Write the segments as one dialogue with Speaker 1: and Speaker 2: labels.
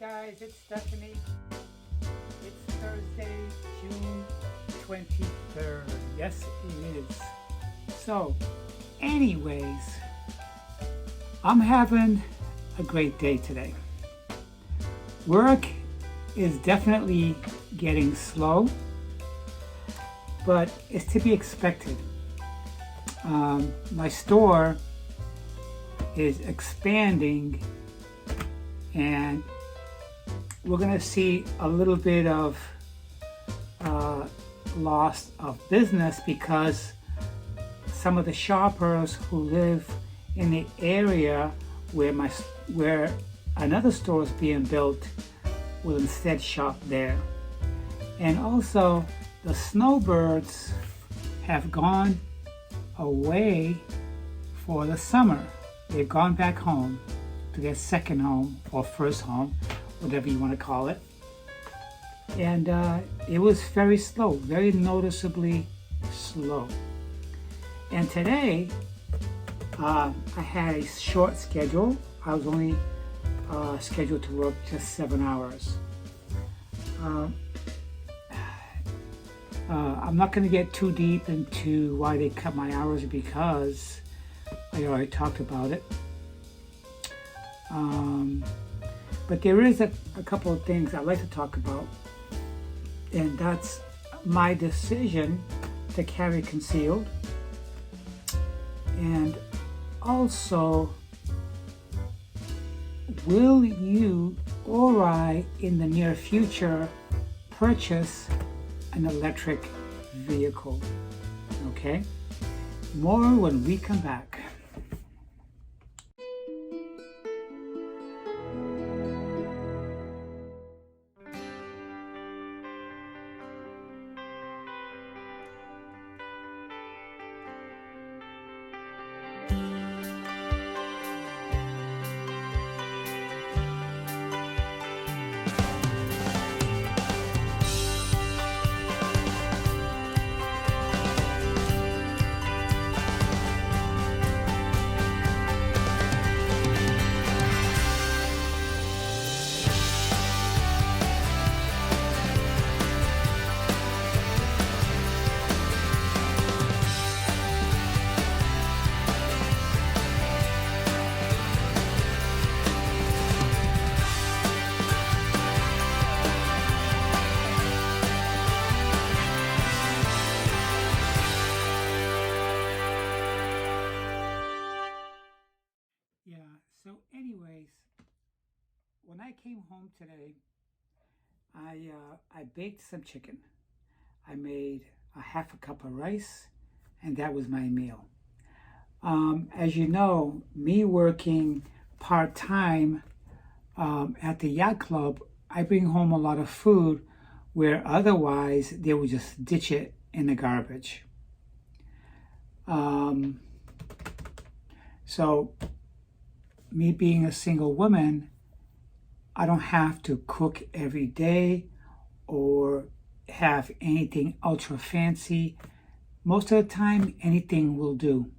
Speaker 1: guys, it's Stephanie. It's Thursday, June 23rd. Yes, it is. So, anyways, I'm having a great day today. Work is definitely getting slow, but it's to be expected. My store is expanding, and we're going to see a little bit of loss of business because some of the shoppers who live in the area where another store is being built will instead shop there. And also the snowbirds have gone away for the summer. They've gone back home to their second home or first home, whatever you want to call it. And it was very slow, very noticeably slow. And today, I had a short schedule. I was only scheduled to work just 7 hours. I'm not going to get too deep into why they cut my hours because I already talked about it. But there is a couple of things I'd like to talk about, and that's my decision to carry concealed, and also, will you or I in the near future purchase an electric vehicle? Okay, more when we come back. So anyways, when I came home today, I baked some chicken. I made a half a cup of rice, and that was my meal. As you know, me working part-time at the yacht club, I bring home a lot of food where otherwise they would just ditch it in the garbage. So me being a single woman, I don't have to cook every day or have anything ultra fancy. Most of the time, anything will do.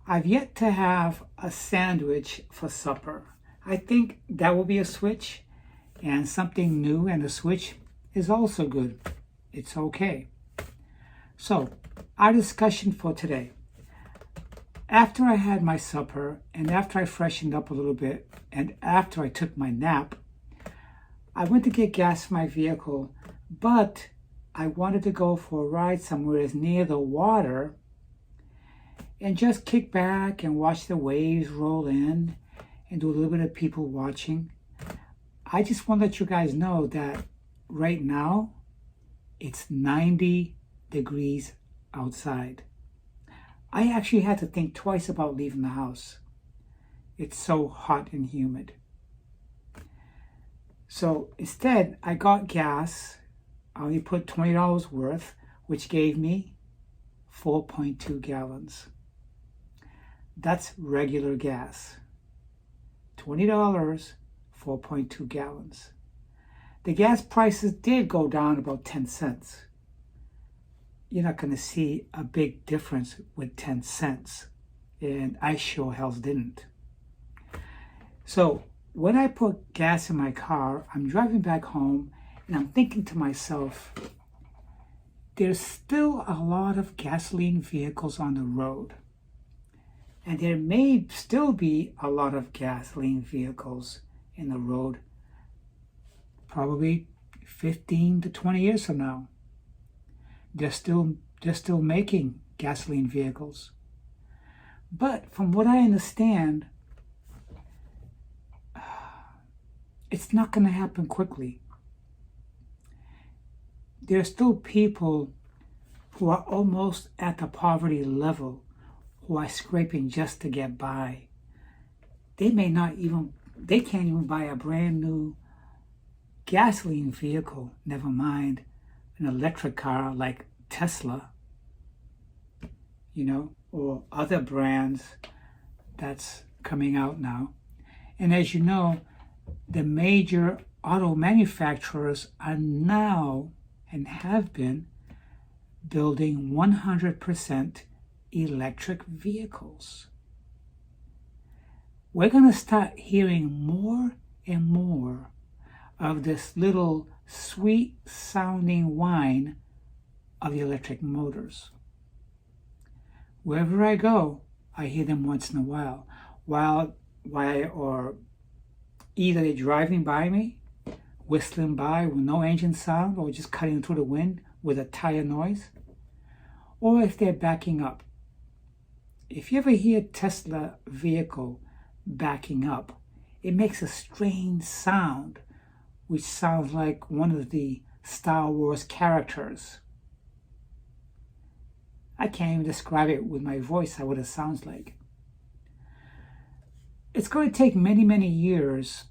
Speaker 1: I've yet to have a sandwich for supper. I think that will be a switch, and something new and a switch is also good. It's okay. So, our discussion for today. After I had my supper, and after I freshened up a little bit, and after I took my nap, I went to get gas for my vehicle, but I wanted to go for a ride somewhere near the water and just kick back and watch the waves roll in and do a little bit of people watching. I just want to let you guys know that right now, it's 90 degrees outside. I actually had to think twice about leaving the house. It's so hot and humid. So instead, I got gas. I only put $20 worth, which gave me 4.2 gallons. That's regular gas. $20, 4.2 gallons. The gas prices did go down about 10 cents. You're not going to see a big difference with 10 cents. And I sure hell didn't. So when I put gas in my car, I'm driving back home and I'm thinking to myself, there's still a lot of gasoline vehicles on the road. And there may still be a lot of gasoline vehicles in the road, probably 15 to 20 years from now. They're still making gasoline vehicles. But from what I understand, it's not going to happen quickly. There are still people who are almost at the poverty level, who are scraping just to get by. They can't even buy a brand new gasoline vehicle, never mind an electric car like Tesla, or other brands that's coming out now. And as you know, the major auto manufacturers are now and have been building 100% electric vehicles. We're going to start hearing more and more of this little sweet sounding whine of electric motors. Wherever I go, I hear them once in a while, or either they're driving by me, whistling by with no engine sound, or just cutting through the wind with a tire noise, or if they're backing up. If you ever hear a Tesla vehicle backing up, it makes a strange sound, which sounds like one of the Star Wars characters. I can't even describe it with my voice, what it sounds like. It's going to take many, many years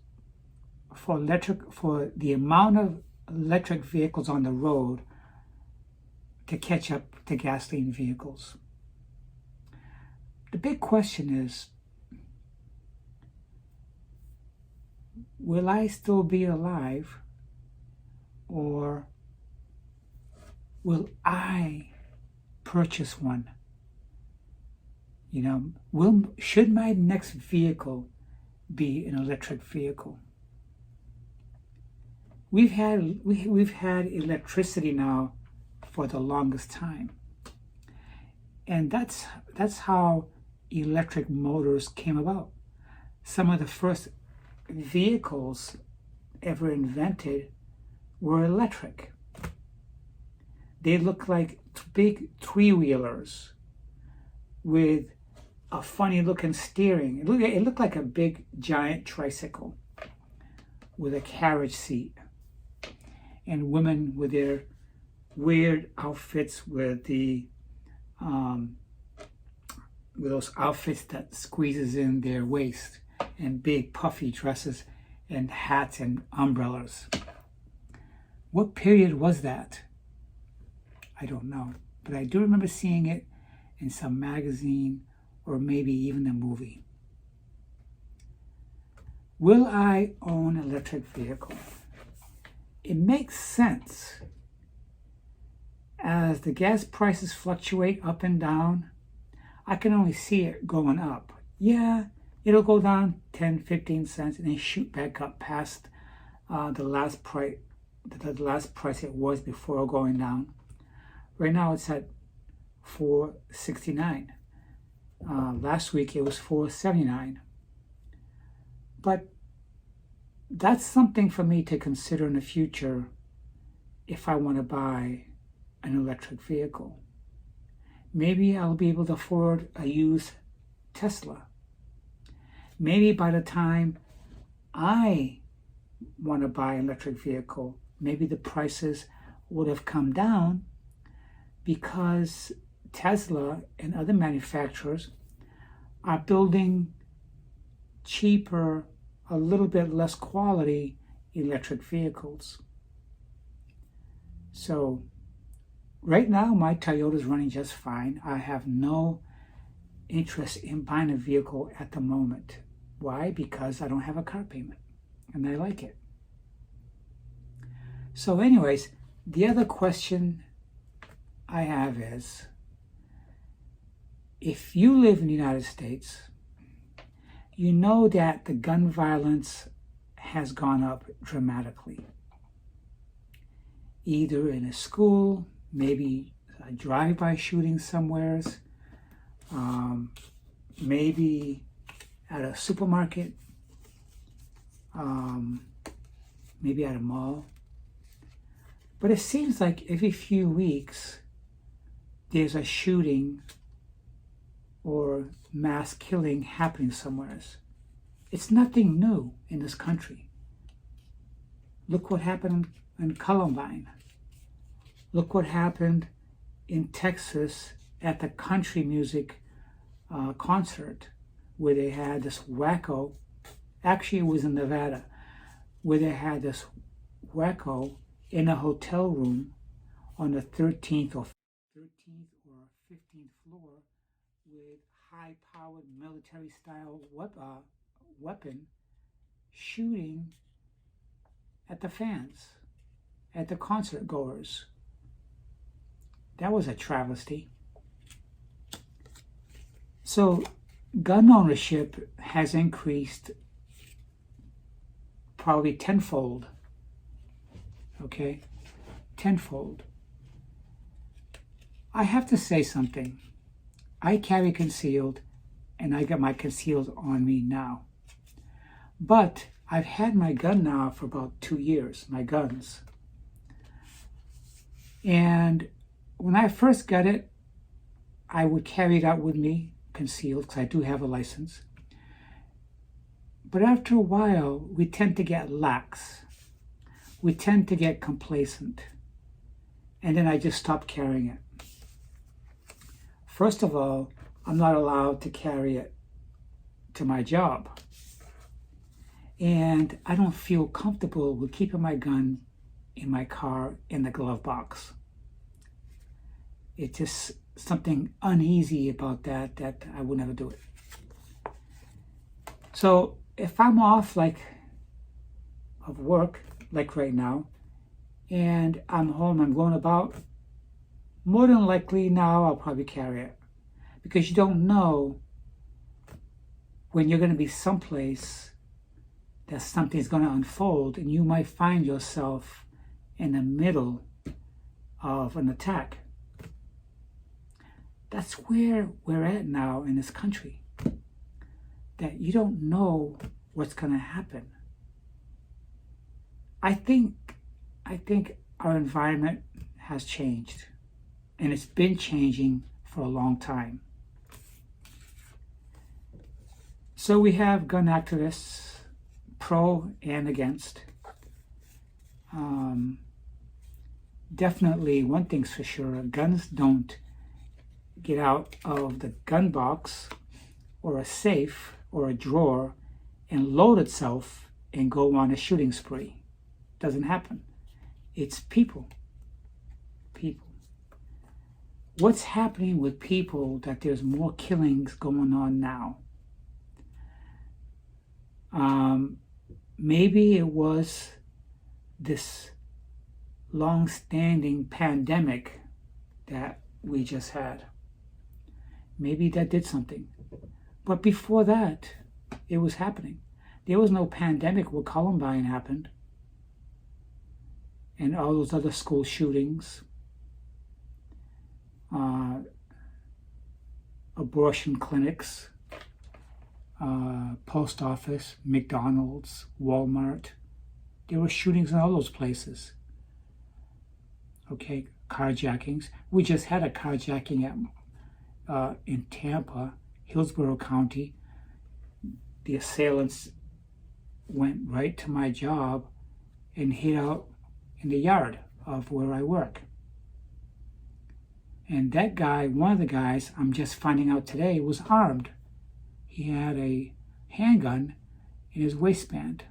Speaker 1: for the amount of electric vehicles on the road to catch up to gasoline vehicles. The big question is, will I still be alive, or will I purchase one? Should my next vehicle be an electric vehicle? We've had electricity now for the longest time, and that's how electric motors came about. Some of the first vehicles ever invented were electric. They looked like big three-wheelers with a funny looking steering. It looked like a big giant tricycle with a carriage seat, and women with their weird outfits with those outfits that squeezes in their waist, and big puffy dresses and hats and umbrellas. What period was that? I don't know, but I do remember seeing it in some magazine or maybe even a movie. Will I own an electric vehicle? It makes sense. As the gas prices fluctuate up and down, I can only see it going up. Yeah, it'll go down 10, 15 cents and then shoot back up past the last price it was before going down. Right now it's at $4.69. Last week it was $4.79. But that's something for me to consider in the future if I want to buy an electric vehicle. Maybe I'll be able to afford a used Tesla. Maybe by the time I want to buy an electric vehicle, maybe the prices would have come down, because Tesla and other manufacturers are building cheaper, a little bit less quality electric vehicles. So right now my Toyota is running just fine. I have no interest in buying a vehicle at the moment. Why? Because I don't have a car payment and I like it. So anyways, the other question I have is, if you live in the United States, you know that the gun violence has gone up dramatically. Either in a school, maybe a drive-by shooting somewheres, maybe at a supermarket, maybe at a mall. But it seems like every few weeks there's a shooting or mass killing happening somewheres. It's nothing new in this country. Look what happened in Columbine. Look what happened in Texas at the country music concert, where they had this wacko, actually it was in Nevada, where they had this wacko in a hotel room on the 13th or 15th floor with high-powered military-style weapon shooting at the fans, at the concert goers. That was a travesty. So gun ownership has increased probably tenfold, okay? Tenfold. I have to say something. I carry concealed, and I got my concealed on me now. But I've had my gun now for about 2 years, my guns. And when I first got it, I would carry it out with me, concealed, because I do have a license. But after a while, we tend to get lax. We tend to get complacent. And then I just stopped carrying it. First of all, I'm not allowed to carry it to my job. And I don't feel comfortable with keeping my gun in my car in the glove box. It's just something uneasy about that I would never do it. So if I'm off of work, like right now, and I'm home, I'm going about, more than likely now I'll probably carry it. Because you don't know when you're going to be someplace that something's going to unfold, and you might find yourself in the middle of an attack. That's where we're at now in this country. That you don't know what's going to happen. I think our environment has changed, and it's been changing for a long time. So we have gun activists, pro and against. Definitely, one thing's for sure, guns don't get out of the gun box or a safe or a drawer and load itself and go on a shooting spree. Doesn't happen. It's people. People. What's happening with people that there's more killings going on now? Maybe it was this long-standing pandemic that we just had. Maybe that did something. But before that, it was happening. There was no pandemic where Columbine happened and all those other school shootings, abortion clinics, post office, McDonald's, Walmart. There were shootings in all those places. Okay, carjackings. We just had a carjacking in Tampa, Hillsborough County. The assailants went right to my job and hid out in the yard of where I work. And that guy, one of the guys, I'm just finding out today, was armed. He had a handgun in his waistband.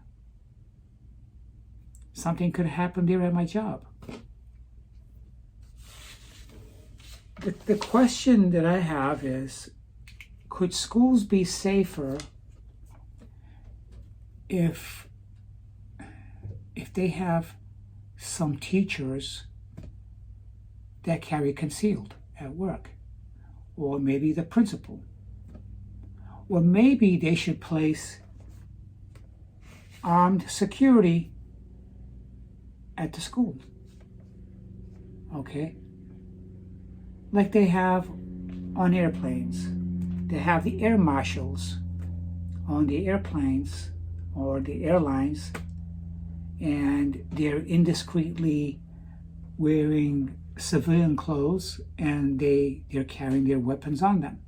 Speaker 1: Something could happen there at my job. The question that I have is, could schools be safer if they have some teachers that carry concealed at work? Or maybe the principal. Or maybe they should place armed security at the school. Okay? Like they have on airplanes. They have the air marshals on the airplanes or the airlines, and they're indiscreetly wearing civilian clothes, and they're carrying their weapons on them.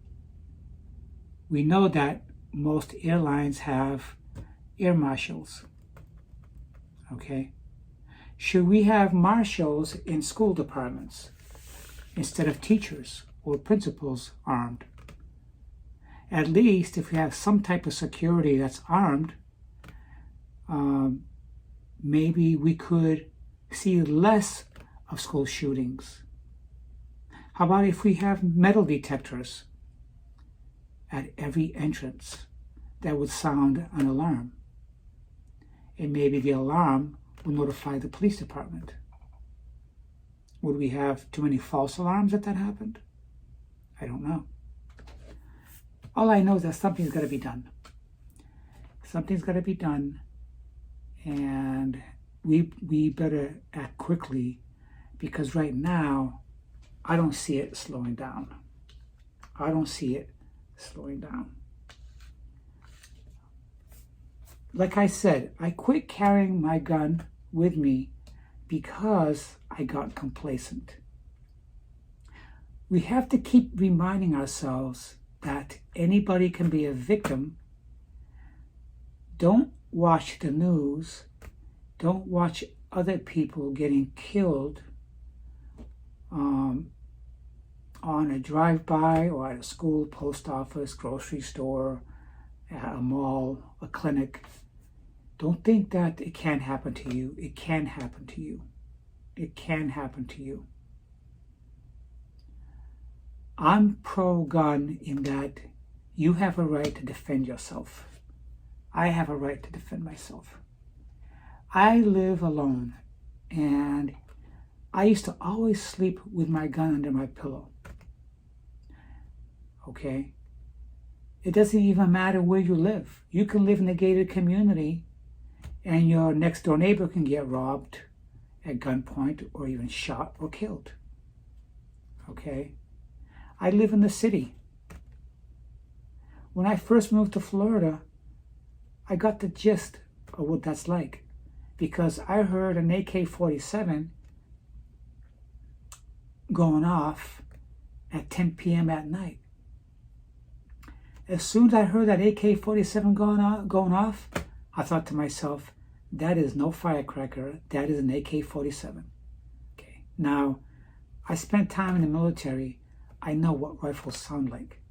Speaker 1: We know that most airlines have air marshals. Okay? Should we have marshals in school departments instead of teachers or principals armed? At least if we have some type of security that's armed, maybe we could see less of school shootings. How about if we have metal detectors at every entrance that would sound an alarm? And maybe the alarm will notify the police department. Would we have too many false alarms if that happened? I don't know. All I know is that something's got to be done. Something's got to be done, and we better act quickly, because right now I don't see it slowing down. I don't see it slowing down. Like I said, I quit carrying my gun with me because I got complacent. We have to keep reminding ourselves that anybody can be a victim. Don't watch the news. Don't watch other people getting killed on a drive-by or at a school, post office, grocery store, at a mall, a clinic. Don't think that it can't happen to you. It can happen to you. It can happen to you. I'm pro-gun in that you have a right to defend yourself. I have a right to defend myself. I live alone, and I used to always sleep with my gun under my pillow. Okay? It doesn't even matter where you live. You can live in a gated community, and your next door neighbor can get robbed at gunpoint or even shot or killed. Okay? I live in the city. When I first moved to Florida, I got the gist of what that's like, because I heard an AK-47 going off at 10 p.m. at night. As soon as I heard that AK-47 going off, I thought to myself, that is no firecracker, that is an AK-47. Okay. Now, I spent time in the military. I know what rifles sound like.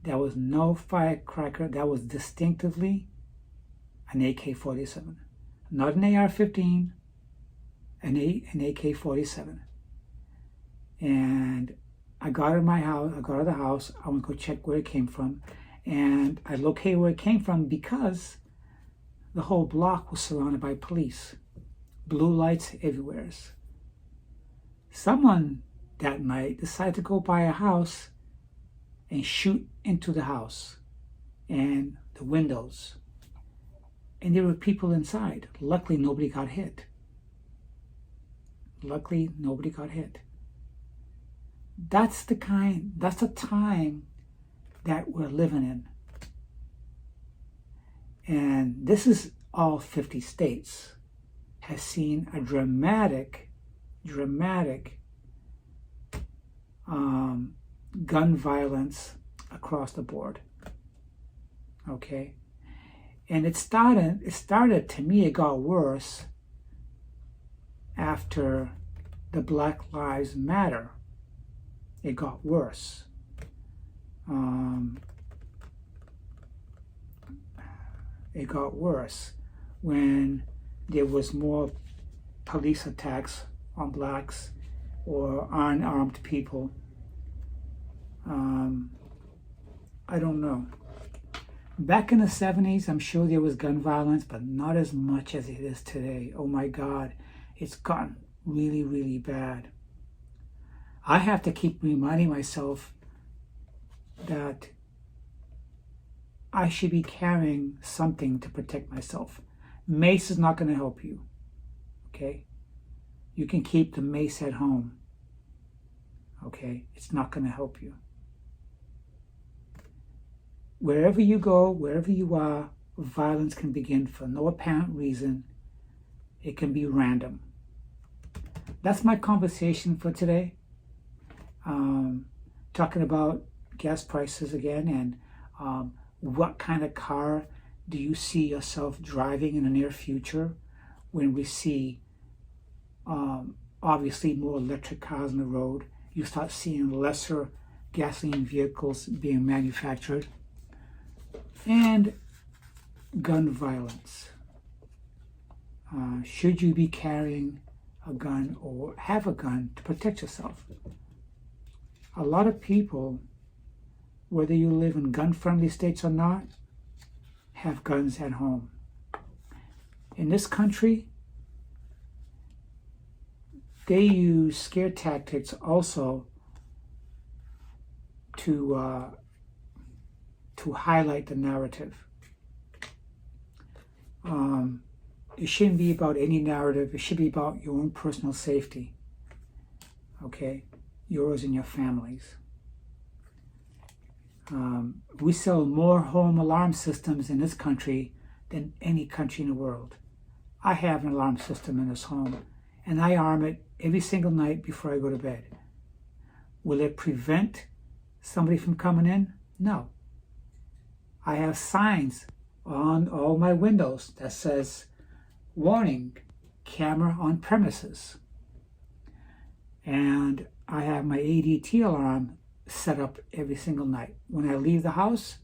Speaker 1: There was no firecracker. That was distinctively an AK-47. Not an AR-15, an AK-47. And I got out of my house, I got out of the house, I went to go check where it came from, and I located where it came from because the whole block was surrounded by police. Blue lights everywhere. Someone that night decided to go by a house and shoot into the house and the windows. And there were people inside. Luckily, nobody got hit. Luckily, nobody got hit. That's the time that we're living in. And this is all 50 states has seen a dramatic gun violence across the board. Okay? And it started to me, it got worse after the Black Lives Matter. It got worse. It got worse when there was more police attacks on blacks or unarmed people. I don't know. Back in the 70s, I'm sure there was gun violence, but not as much as it is today. Oh my God, it's gotten really, really bad. I have to keep reminding myself that I should be carrying something to protect myself. Mace is not going to help you, okay? You can keep the mace at home, okay? It's not going to help you. Wherever you go, wherever you are, violence can begin for no apparent reason. It can be random. That's my conversation for today. Talking about gas prices again, and what kind of car do you see yourself driving in the near future when we see obviously more electric cars on the road. You start seeing lesser gasoline vehicles being manufactured. And gun violence. Should you be carrying a gun or have a gun to protect yourself? A lot of people, whether you live in gun-friendly states or not, have guns at home. In this country, they use scare tactics also to highlight the narrative. It shouldn't be about any narrative. It should be about your own personal safety. Okay? Yours and your family's. We sell more home alarm systems in this country than any country in the world. I have an alarm system in this home, and I arm it every single night before I go to bed. Will it prevent somebody from coming in? No. I have signs on all my windows that says, warning, camera on premises. And I have my ADT alarm set up every single night when I leave the house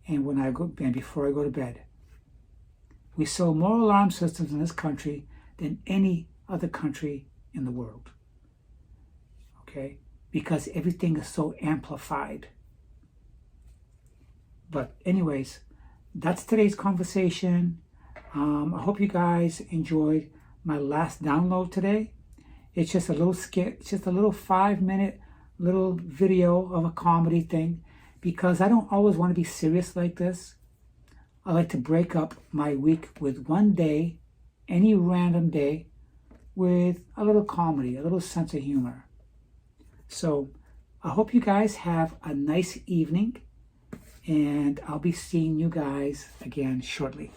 Speaker 1: and when I go and before I go to bed. We sell more alarm systems in this country than any other country in the world. Okay? Because everything is so amplified. But anyways, that's today's conversation. I hope you guys enjoyed my last download today. It's just a little skit, it's just a little 5-minute little video of a comedy thing, because I don't always want to be serious like this. I like to break up my week with one day, any random day, with a little comedy, a little sense of humor. So I hope you guys have a nice evening, and I'll be seeing you guys again shortly.